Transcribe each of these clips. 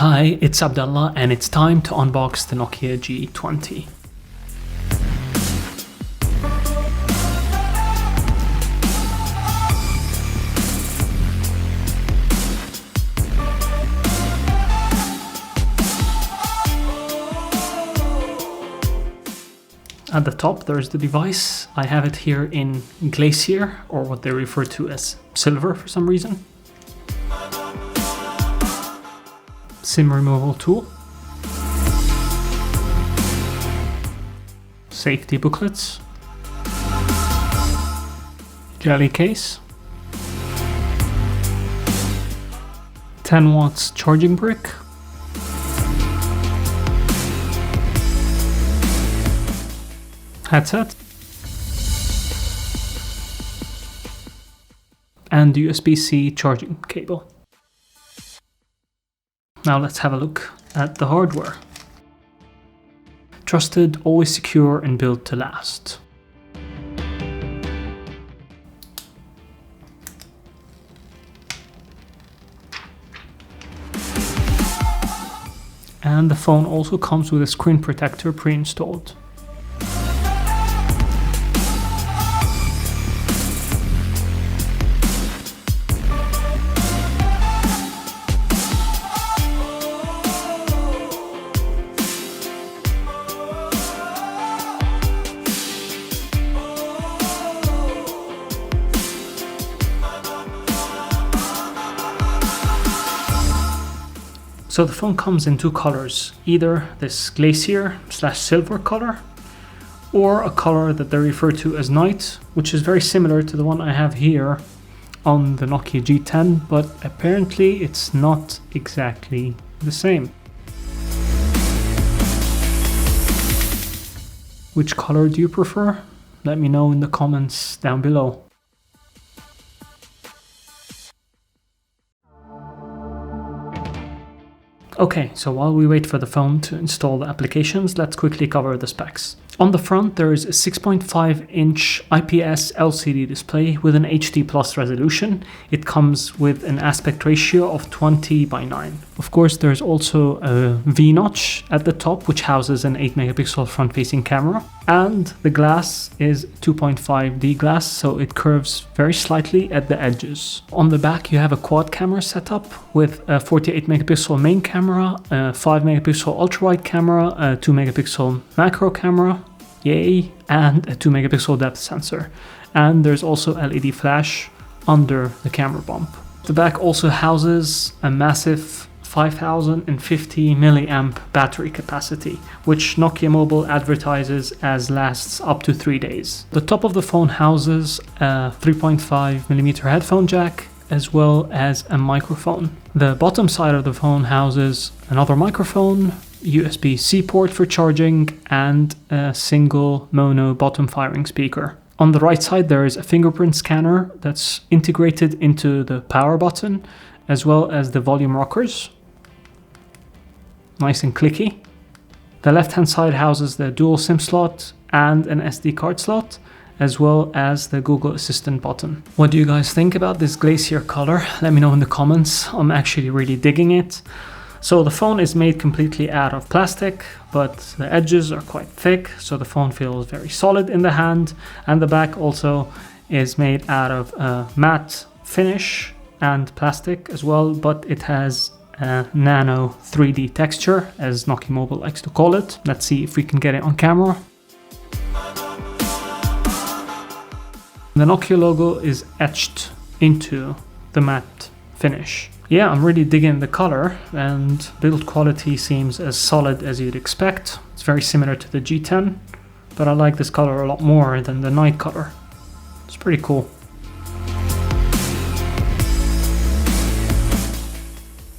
Hi, it's Abdullah and it's time to unbox the Nokia G20. At the top there's the device. I have it here in Glacier, or what they refer to as silver for some reason. SIM removal tool, safety booklets, jelly case, 10 watts charging brick, headset, and USB-C charging cable. Now let's have a look at the hardware. Trusted, always secure, and built to last. And the phone also comes with a screen protector pre-installed. So the phone comes in two colors, either this Glacier/silver color, or a color that they refer to as night, which is very similar to the one I have here on the Nokia G10, but apparently it's not exactly the same. Which color do you prefer? Let me know in the comments down below. Okay, so while we wait for the phone to install the applications, let's quickly cover the specs. On the front, there is a 6.5-inch IPS LCD display with an HD Plus resolution. It comes with an aspect ratio of 20:9. Of course, there's also a V-notch at the top, which houses an 8-megapixel front-facing camera. And the glass is 2.5D glass, so it curves very slightly at the edges. On the back, you have a quad camera setup with a 48-megapixel main camera, a 5-megapixel ultra-wide camera, a 2-megapixel macro camera, yay, and a 2-megapixel depth sensor. And there's also LED flash under the camera bump. The back also houses a massive 5050 milliamp battery capacity, which Nokia Mobile advertises as lasts up to 3 days. The top of the phone houses a 3.5mm headphone jack, as well as a microphone. The bottom side of the phone houses another microphone, USB-C port for charging, and a single mono bottom firing speaker. On the right side there is a fingerprint scanner that's integrated into the power button, as well as the volume rockers. Nice and clicky. The left hand side houses the dual SIM slot and an SD card slot, as well as the Google Assistant button. What do you guys think about this Glacier color? Let me know in the comments. I'm actually really digging it. So the phone is made completely out of plastic, but the edges are quite thick, so the phone feels very solid in the hand. And the back also is made out of a matte finish and plastic as well, but it has a nano 3D texture, as Nokia Mobile likes to call it. Let's see if we can get it on camera. The Nokia logo is etched into the matte finish. Yeah, I'm really digging the color, and build quality seems as solid as you'd expect. It's very similar to the G10, but I like this color a lot more than the night color. It's pretty cool.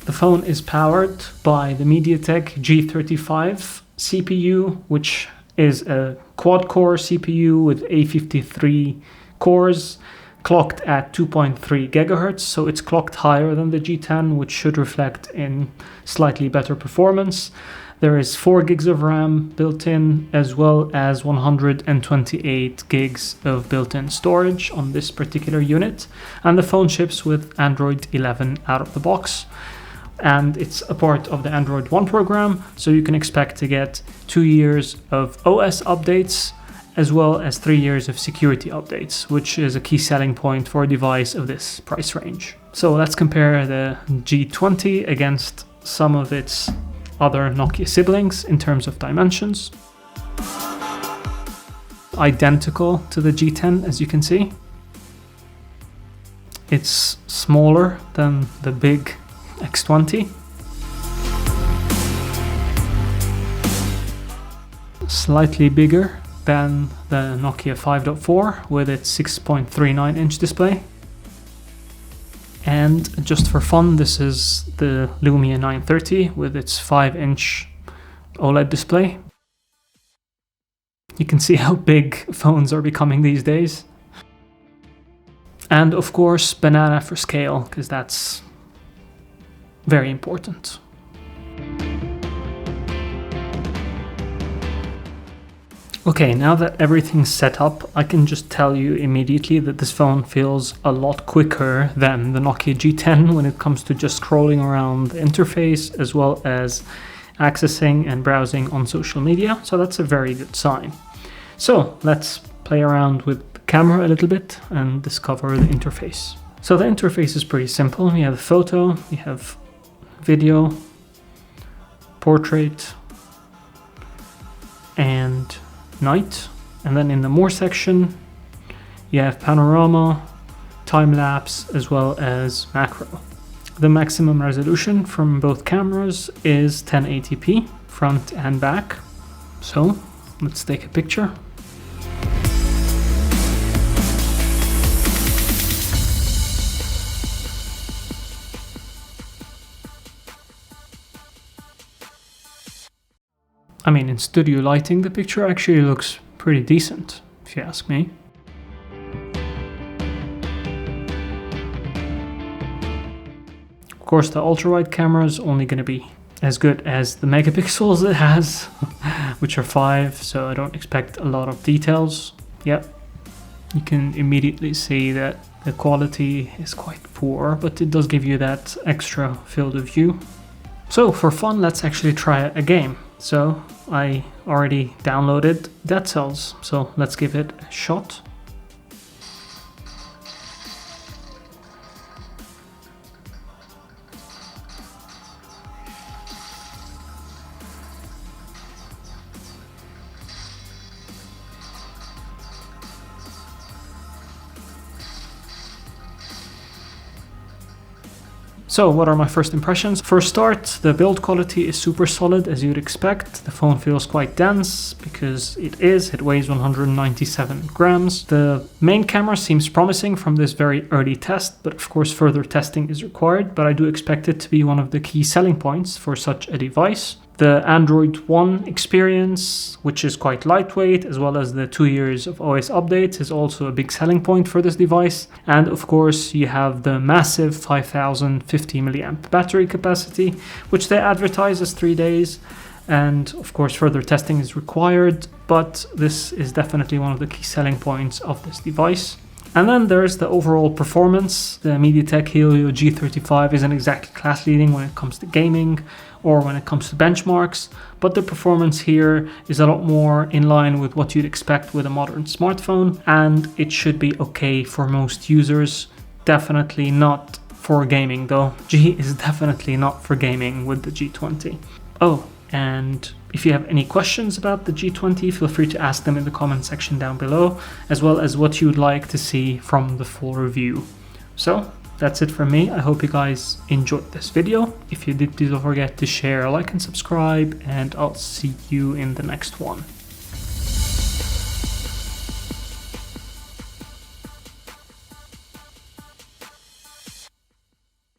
The phone is powered by the MediaTek G35 CPU, which is a quad-core CPU with A53 cores, clocked at 2.3 GHz, so it's clocked higher than the G10, which should reflect in slightly better performance. There is 4 gigs of RAM built in, as well as 128 gigs of built-in storage on this particular unit, and the phone ships with Android 11 out of the box. and it's a part of the Android One program, so you can expect to get 2 years of OS updates as well as 3 years of security updates, which is a key selling point for a device of this price range. So let's compare the G20 against some of its other Nokia siblings in terms of dimensions. Identical to the G10, as you can see. It's smaller than the big X20. Slightly bigger than the Nokia 5.4 with its 6.39 inch display. And just for fun, this is the Lumia 930 with its 5-inch OLED display. You can see how big phones are becoming these days. And of course, banana for scale, because that's very important. Okay, now that everything's set up, I can just tell you immediately that this phone feels a lot quicker than the Nokia G10 when it comes to just scrolling around the interface as well as accessing and browsing on social media, so that's a very good sign. So let's play around with the camera a little bit and discover the interface. So the interface is pretty simple. We have a photo, we have video, portrait, and night, and then in the more section you have panorama, time-lapse, as well as macro. The maximum resolution from both cameras is 1080p front and back. So let's take a picture. I mean, in studio lighting, the picture actually looks pretty decent, if you ask me. Of course, the ultra-wide camera is only going to be as good as the megapixels it has, which are 5, so I don't expect a lot of details. Yep, you can immediately see that the quality is quite poor, but it does give you that extra field of view. So for fun, let's actually try a game. So I already downloaded Dead Cells, so let's give it a shot. So what are my first impressions? For a start, the build quality is super solid, as you'd expect. The phone feels quite dense because it weighs 197 grams. The main camera seems promising from this very early test, but of course further testing is required, but I do expect it to be one of the key selling points for such a device. The Android One experience, which is quite lightweight, as well as the 2 years of OS updates, is also a big selling point for this device. And of course, you have the massive 5050 milliamp battery capacity, which they advertise as 3 days. And of course, further testing is required, but this is definitely one of the key selling points of this device. And then there's the overall performance. The MediaTek Helio G35 isn't exactly class leading when it comes to gaming or when it comes to benchmarks, but the performance here is a lot more in line with what you'd expect with a modern smartphone, and it should be okay for most users. Definitely not for gaming though. G is definitely not for gaming with the G20. Oh, and if you have any questions about the G20, feel free to ask them in the comment section down below, as well as what you would like to see from the full review. So that's it from me. I hope you guys enjoyed this video. If you did, please don't forget to share, like, and subscribe, and I'll see you in the next one.